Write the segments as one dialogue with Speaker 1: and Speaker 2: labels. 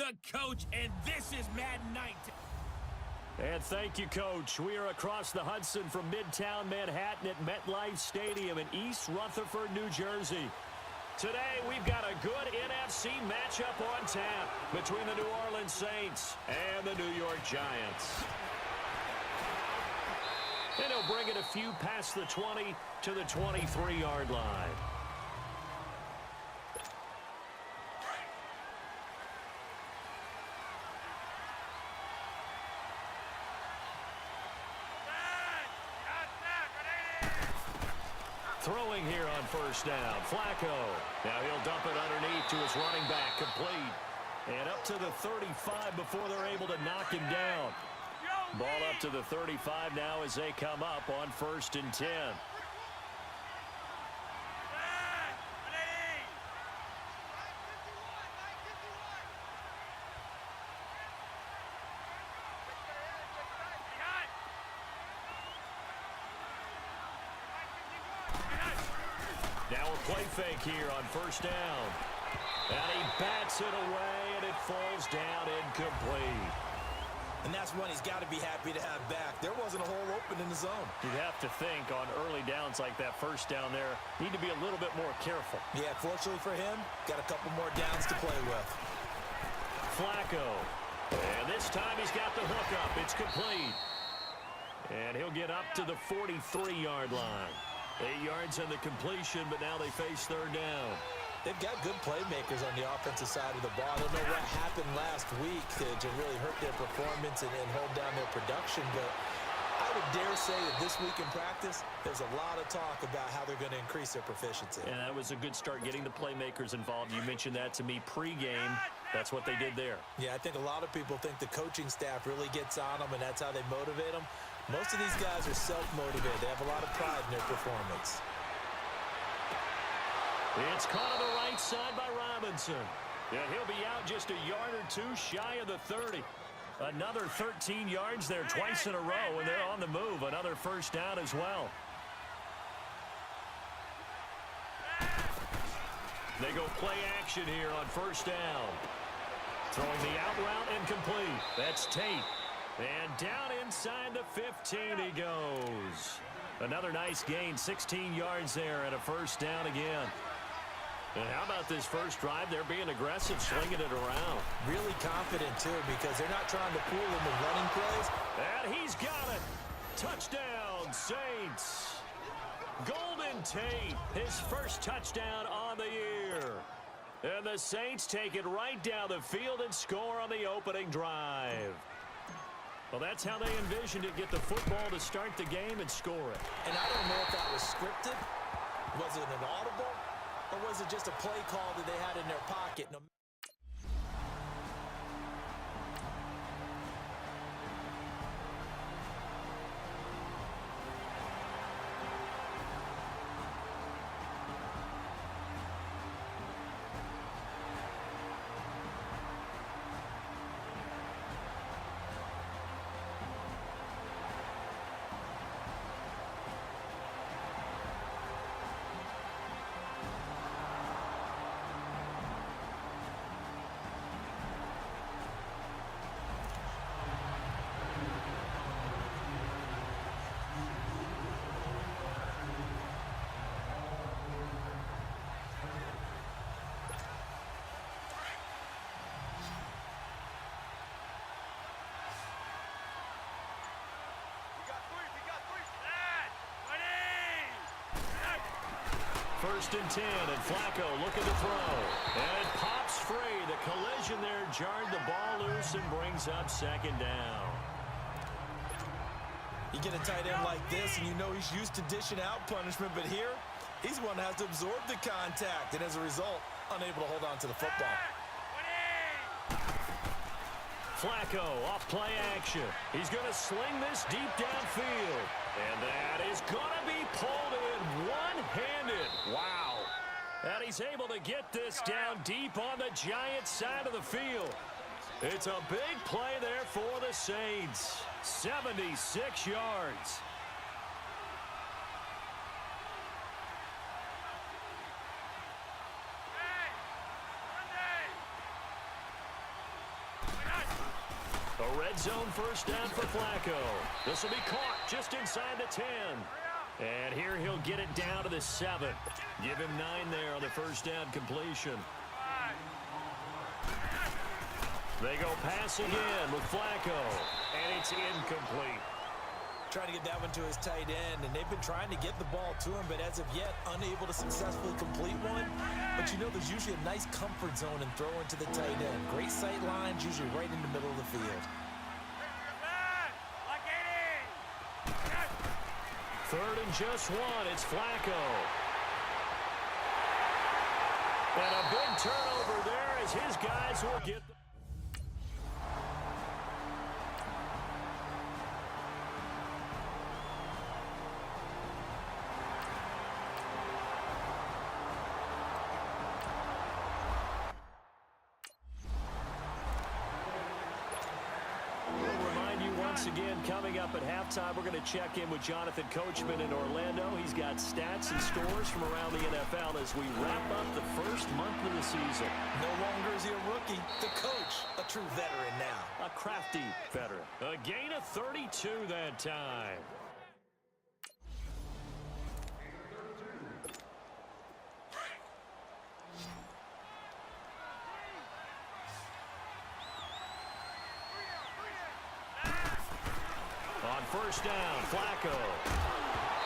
Speaker 1: the coach, and this is Madden night.
Speaker 2: And thank you, Coach. We are across the Hudson from Midtown Manhattan at MetLife Stadium in East Rutherford, New Jersey. Today, we've got a good NFC matchup on tap between the New Orleans Saints and the New York Giants. And he'll bring it a few past the 20 to the 23-yard line. Throwing here on first down, Flacco. Now he'll dump it underneath to his running back, complete. And up to the 35 before they're able to knock him down. Ball up to the 35 now as they come up on 1st and 10. Now a play fake here on first down. And he bats it away, and it falls down incomplete.
Speaker 3: And that's one he's got to be happy to have back. There wasn't a hole open in the zone.
Speaker 2: You'd have to think on early downs like that first down there, need to be a little bit more careful.
Speaker 3: Yeah, fortunately for him, got a couple more downs to play with.
Speaker 2: Flacco. And this time he's got the hook up. It's complete. And he'll get up to the 43-yard line. 8 yards on the completion, but now they face 3rd down.
Speaker 3: They've got good playmakers on the offensive side of the ball. I don't know what happened last week to really hurt their performance and hold down their production, but I would dare say that this week in practice, there's a lot of talk about how they're going to increase their proficiency.
Speaker 2: And that was a good start getting the playmakers involved. You mentioned that to me pregame. That's what they did there.
Speaker 3: Yeah, I think a lot of people think the coaching staff really gets on them, and that's how they motivate them. Most of these guys are self-motivated. They have a lot of pride in their performance.
Speaker 2: It's caught on the right side by Robinson. And he'll be out just a yard or two shy of the 30. Another 13 yards there twice in a row, and they're on the move. Another first down as well. They go play action here on first down. Throwing the out route incomplete. That's Tate. And down inside the 15 he goes. Another nice gain, 16 yards there, and a first down again. And how about this first drive? They're being aggressive, slinging it around.
Speaker 3: Really confident, too, because they're not trying to fool him with running plays.
Speaker 2: And he's got it. Touchdown, Saints. Golden Tate, his first touchdown on the year. And the Saints take it right down the field and score on the opening drive. Well, that's how they envisioned it, get the football to start the game and score it.
Speaker 3: And I don't know if that was scripted. Was it an audible? Or was it just a play call that they had in their pocket? No.
Speaker 2: First and 10, and Flacco looking to throw. And it pops free. The collision there jarred the ball loose and brings up 2nd down.
Speaker 3: You get a tight end like this, and you know he's used to dishing out punishment, but here, he's the one that has to absorb the contact, and as a result, unable to hold on to the football.
Speaker 2: Flacco off play action. He's going to sling this deep downfield. And that is going to be pulled in one-handed. Wow. And he's able to get this down deep on the Giants' side of the field. It's a big play there for the Saints. 76 yards. A red zone first down for Flacco. This will be caught just inside the 10. And here he'll get it down to the 7. Give him 9 there on the first down completion. They go pass again with Flacco. And it's incomplete.
Speaker 3: Trying to get that one to his tight end, and they've been trying to get the ball to him, but as of yet, unable to successfully complete one. But you know, there's usually a nice comfort zone in throwing to the tight end. Great sight lines, usually right in the middle of the field.
Speaker 2: Third and just 1. It's Flacco. And a big turnover there as his guys will get the again. Coming up at halftime, we're going to check in with Jonathan Coachman in Orlando. He's got stats and scores from around the NFL as we wrap up the first month of the season.
Speaker 3: No longer is he a rookie. The coach, a true veteran now.
Speaker 2: A crafty veteran. A gain of 32 that time. First down, Flacco.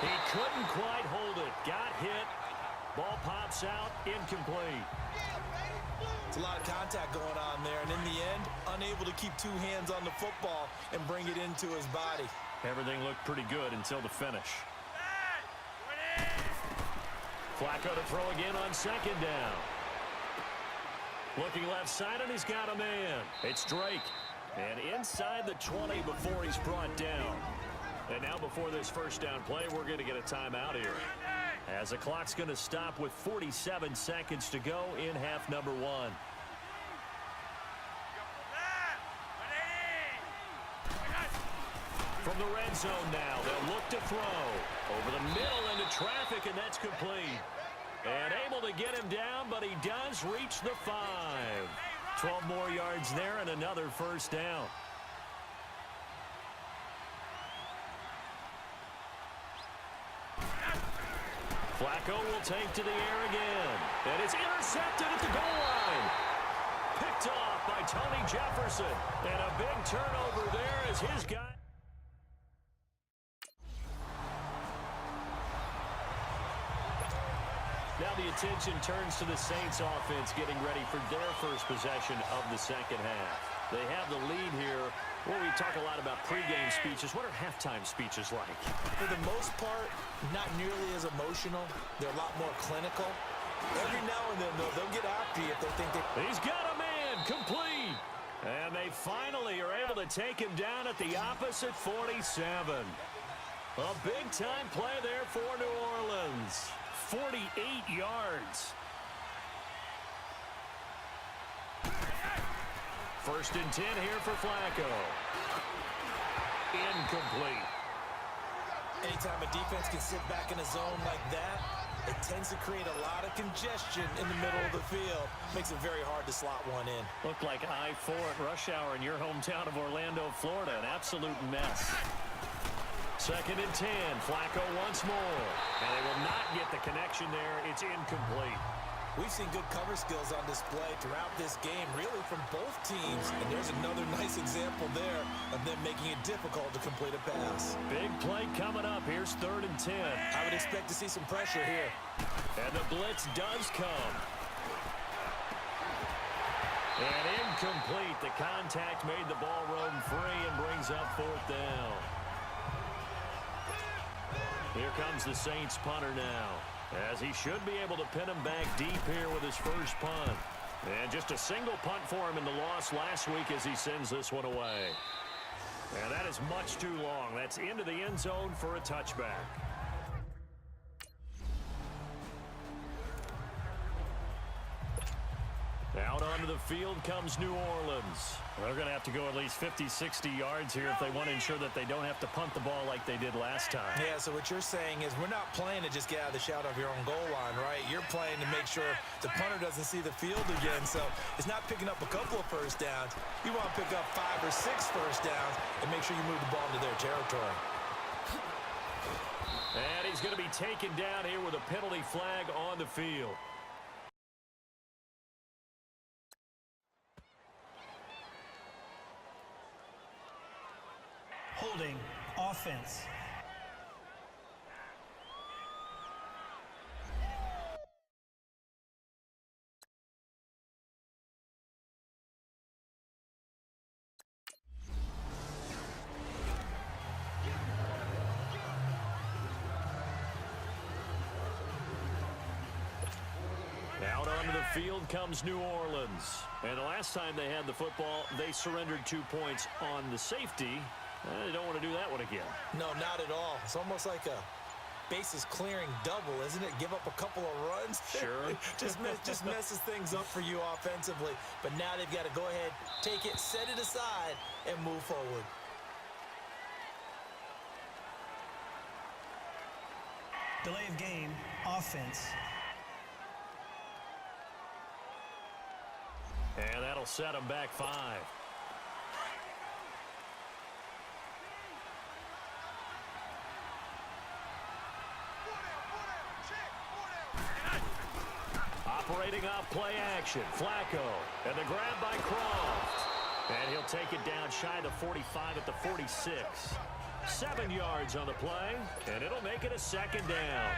Speaker 2: He couldn't quite hold it. Got hit. Ball pops out. Incomplete.
Speaker 3: It's a lot of contact going on there, and in the end, unable to keep 2 hands on the football and bring it into his body.
Speaker 2: Everything looked pretty good until the finish. Flacco to throw again on second down. Looking left side, and he's got a man. It's Drake. And inside the 20 before he's brought down. And now before this first down play, we're going to get a timeout here. As the clock's going to stop with 47 seconds to go in half number 1. From the red zone now, they'll look to throw. Over the middle into traffic, and that's complete. And able to get him down, but he does reach the 5. 12 more yards there and another first down. Flacco will take to the air again. And it's intercepted at the goal line. Picked off by Tony Jefferson. And a big turnover there as his guy. Now the attention turns to the Saints offense getting ready for their first possession of the second half. They have the lead here. Where we talk a lot about pregame speeches. What are halftime speeches like?
Speaker 3: For the most part, not nearly as emotional. They're a lot more clinical. Every now and then, though, they'll get after you if they think they...
Speaker 2: He's got a man, complete. And they finally are able to take him down at the opposite 47. A big-time play there for New Orleans. 48 yards. First and 10 here for Flacco. Incomplete.
Speaker 3: Anytime a defense can sit back in a zone like that, it tends to create a lot of congestion in the middle of the field. Makes it very hard to slot one in.
Speaker 2: Looked like I-4 at rush hour in your hometown of Orlando, Florida. An absolute mess. Second and 10. Flacco once more. And they will not get the connection there. It's incomplete.
Speaker 3: We've seen good cover skills on display throughout this game, really from both teams. And there's another nice example there of them making it difficult to complete a pass.
Speaker 2: Big play coming up. Here's third and 10.
Speaker 3: I would expect to see some pressure here.
Speaker 2: And the blitz does come. And incomplete. The contact made the ball roam free and brings up fourth down. Here comes the Saints punter now, as he should be able to pin him back deep here with his first punt. And just a single punt for him in the loss last week as he sends this one away. And that is much too long. That's into the end zone for a touchback. Out onto the field comes New Orleans. They're going to have to go at least 50, 60 yards here if they want to ensure that they don't have to punt the ball like they did last time.
Speaker 3: Yeah, so what you're saying is we're not playing to just get out of the shadow of your own goal line, right? You're playing to make sure the punter doesn't see the field again. So it's not picking up a couple of first downs. You want to pick up 5 or 6 first downs and make sure you move the ball into their territory.
Speaker 2: And he's going to be taken down here with a penalty flag on the field.
Speaker 4: Holding offense.
Speaker 2: Out onto the field comes New Orleans. And the last time they had the football, they surrendered 2 points on the safety. They don't want to do that one again.
Speaker 3: No, not at all. It's almost like a bases clearing double, isn't it? Give up a couple of runs.
Speaker 2: Sure.
Speaker 3: just messes things up for you offensively. But now they've got to go ahead, take it, set it aside, and move forward.
Speaker 4: Delay of game, offense.
Speaker 2: And that'll set them back 5. Operating off play action, Flacco, and the grab by Croft. And he'll take it down shy of the 45 at the 46. 7 yards on the play, and it'll make it a second down.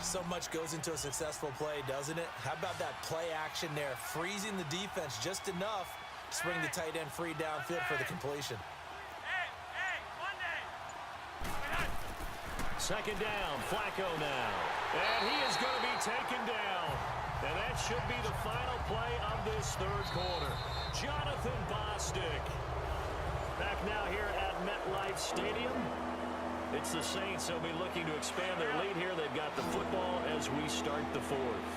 Speaker 3: So much goes into a successful play, doesn't it? How about that play action there, freezing the defense just enough to bring the tight end free downfield for the completion.
Speaker 2: Second down, Flacco now. And he is going to be taken down. And that should be the final play of this third quarter. Jonathan Bostic. Back now here at MetLife Stadium. It's the Saints. They'll be looking to expand their lead here. They've got the football as we start the fourth.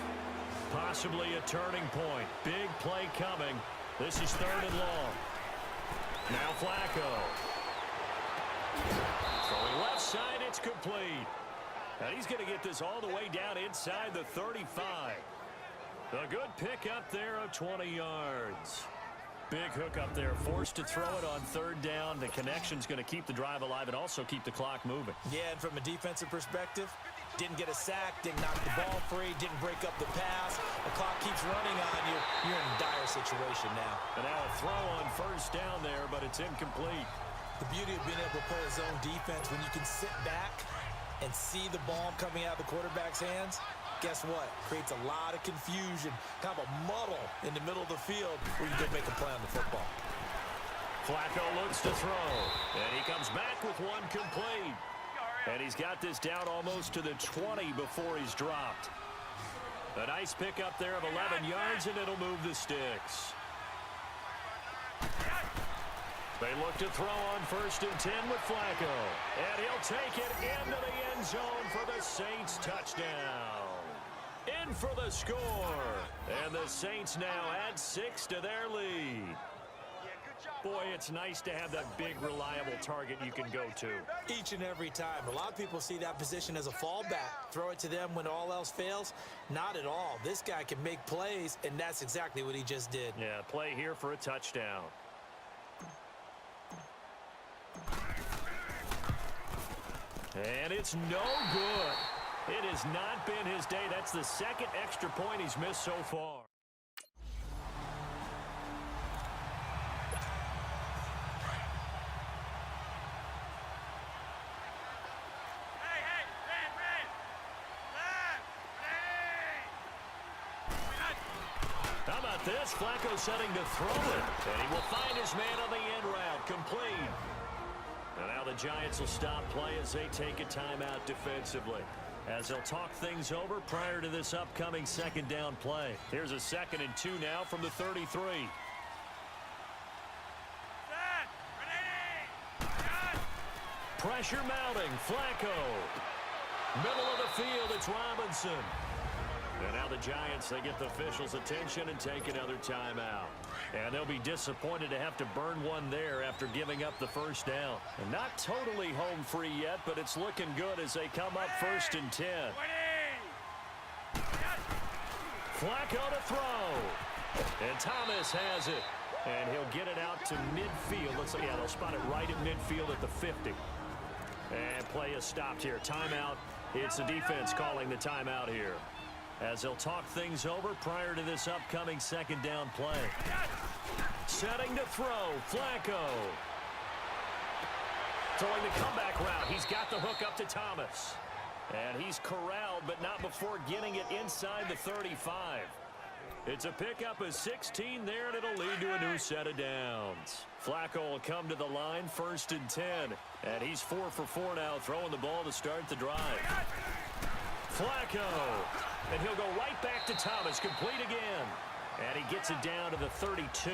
Speaker 2: Possibly a turning point. Big play coming. This is 3rd and long. Now Flacco. Throwing left side, it's complete. And he's going to get this all the way down inside the 35. A good pick up there of 20 yards. Big hook up there, forced to throw it on 3rd down. The connection's going to keep the drive alive and also keep the clock moving.
Speaker 3: Yeah, and from a defensive perspective, didn't get a sack, didn't knock the ball free, didn't break up the pass. The clock keeps running on you. You're in a dire situation now.
Speaker 2: And now a throw on 1st down there, but it's incomplete.
Speaker 3: The beauty of being able to play a zone defense when you can sit back and see the ball coming out of the quarterback's hands, guess what? Creates a lot of confusion, kind of a muddle in the middle of the field where you can make a play on the football.
Speaker 2: Flacco looks to throw, and he comes back with one complete. And he's got this down almost to the 20 before he's dropped. A nice pickup there of 11 yards, and it'll move the sticks. They look to throw on 1st and 10 with Flacco. And he'll take it into the end zone for the Saints touchdown. In for the score. And the Saints now add 6 to their lead. Boy, it's nice to have that big, reliable target you can go to.
Speaker 3: Each and every time. A lot of people see that position as a fallback. Throw it to them when all else fails. Not at all. This guy can make plays, and that's exactly what he just did.
Speaker 2: Yeah, play here for a touchdown. And it's no good. It has not been his day. That's the 2nd extra point he's missed so far. How about this? Flacco setting to throw it. And he will find his man on the end route. Complete. And now the Giants will stop play as they take a timeout defensively, as they'll talk things over prior to this upcoming 2nd down play. Here's a 2nd and 2 now from the 33. Pressure mounting. Flacco. Middle of the field, it's Robinson. And now the Giants, they get the officials' attention and take another timeout. And they'll be disappointed to have to burn one there after giving up the first down. And not totally home free yet, but it's looking good as they come up 1st and 10. Flacco to throw. And Thomas has it. And he'll get it out to midfield. Looks like, yeah, they'll spot it right at midfield at the 50. And play is stopped here. Timeout. It's the defense calling the timeout here, as they'll talk things over prior to this upcoming 2nd down play. Setting to throw, Flacco. Throwing the comeback route. He's got the hook up to Thomas. And he's corralled, but not before getting it inside the 35. It's a pickup of 16 there, and it'll lead to a new set of downs. Flacco will come to the line, 1st and 10. And he's 4 for 4 now, throwing the ball to start the drive. Flacco. And he'll go right back to Thomas, complete again. And he gets it down to the 32.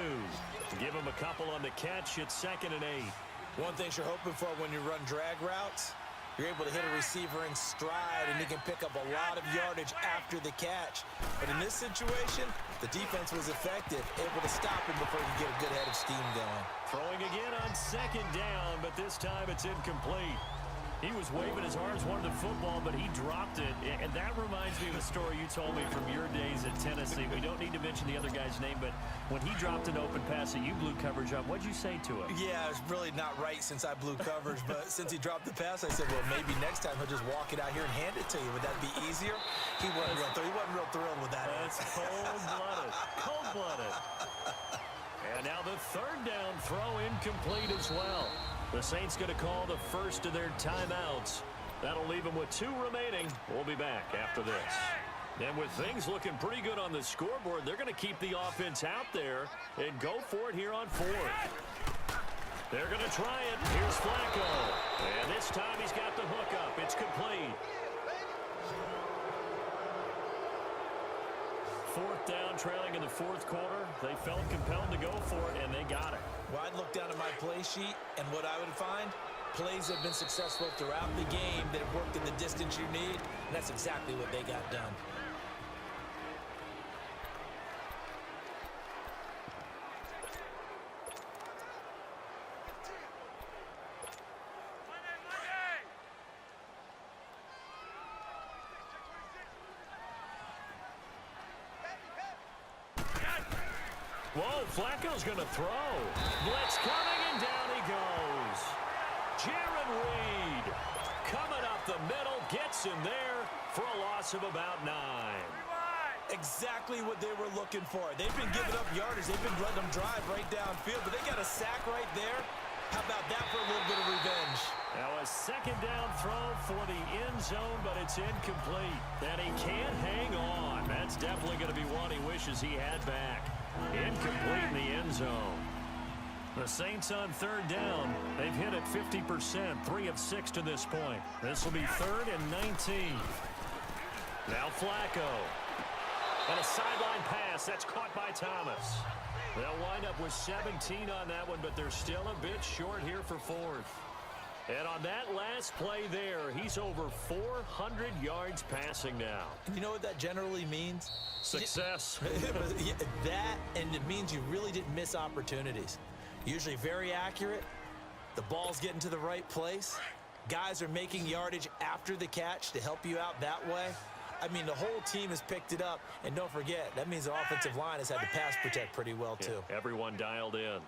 Speaker 2: Give him a couple on the catch. It's 2nd and 8.
Speaker 3: One thing you're hoping for when you run drag routes, you're able to hit a receiver in stride, and he can pick up a lot of yardage after the catch. But in this situation, the defense was effective, able to stop him before he could get a good head of steam going.
Speaker 2: Throwing again on 2nd down, but this time it's incomplete. He was waving as hard as wanted the football, but he dropped it. And that reminds me of a story you told me from your days at Tennessee. We don't need to mention the other guy's name, but when he dropped an open pass that you blew coverage on, what'd you say to him?
Speaker 3: Yeah, it's really not right since I blew coverage, but since he dropped the pass, I said, well, maybe next time he'll just walk it out here and hand it to you. Would that be easier? He wasn't real thrilled with that.
Speaker 2: That's cold-blooded. Cold-blooded. And now the 3rd down throw incomplete as well. The Saints going to call the first of their timeouts. That'll leave them with 2 remaining. We'll be back after this. And with things looking pretty good on the scoreboard, they're going to keep the offense out there and go for it here on 4th. They're going to try it. Here's Flacco. And this time he's got the hook up. It's complete. 4th down, trailing in the 4th quarter. They felt compelled to go for it, and they got it.
Speaker 3: Well, I'd look down at my play sheet, and what I would find, plays have been successful throughout the game that have worked in the distance you need, and that's exactly what they got done.
Speaker 2: Whoa, Flacco's going to throw. Blitz coming, and down he goes. Jaron Reed coming up the middle, gets him there for a loss of about 9.
Speaker 3: Exactly what they were looking for. They've been giving up yardage. They've been letting them drive right downfield, but they got a sack right there. How about that for a little bit of revenge?
Speaker 2: Now a 2nd down throw for the end zone, but it's incomplete. And he can't hang on. That's definitely going to be one he wishes he had back. Incomplete in the end zone. The Saints on 3rd down. They've hit it 50%, 3 of 6 to this point. This will be 3rd and 19. Now Flacco. And a sideline pass. That's caught by Thomas. They'll wind up with 17 on that one, but they're still a bit short here for 4th. And on that last play there, he's over 400 yards passing now.
Speaker 3: You know what that generally means?
Speaker 2: Success.
Speaker 3: That, and it means you really didn't miss opportunities. Usually very accurate. The ball's getting to the right place. Guys are making yardage after the catch to help you out that way. I mean, the whole team has picked it up. And don't forget, that means the offensive line has had to pass protect pretty well, too.
Speaker 2: Yeah, everyone dialed in.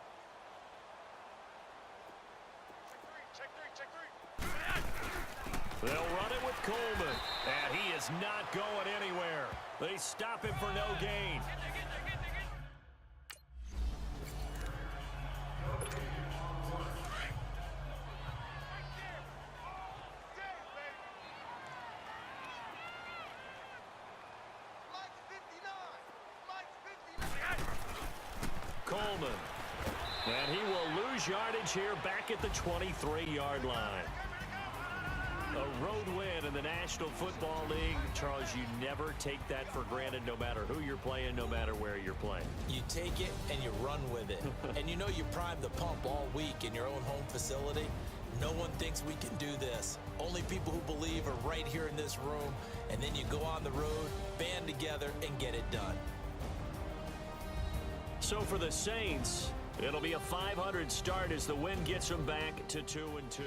Speaker 2: They'll run it with Coleman, and he is not going anywhere. They stop him for no gain. Coleman, and he will lose yardage here back at the 23-yard line. A road win in the National Football League. Charles, you never take that for granted no matter who you're playing, no matter where you're playing.
Speaker 3: You take it and you run with it. And you know you prime the pump all week in your own home facility. No one thinks we can do this. Only people who believe are right here in this room, and then you go on the road, band together, and get it done.
Speaker 2: So for the Saints, it'll be a 500 start as the win gets them back to 2-2.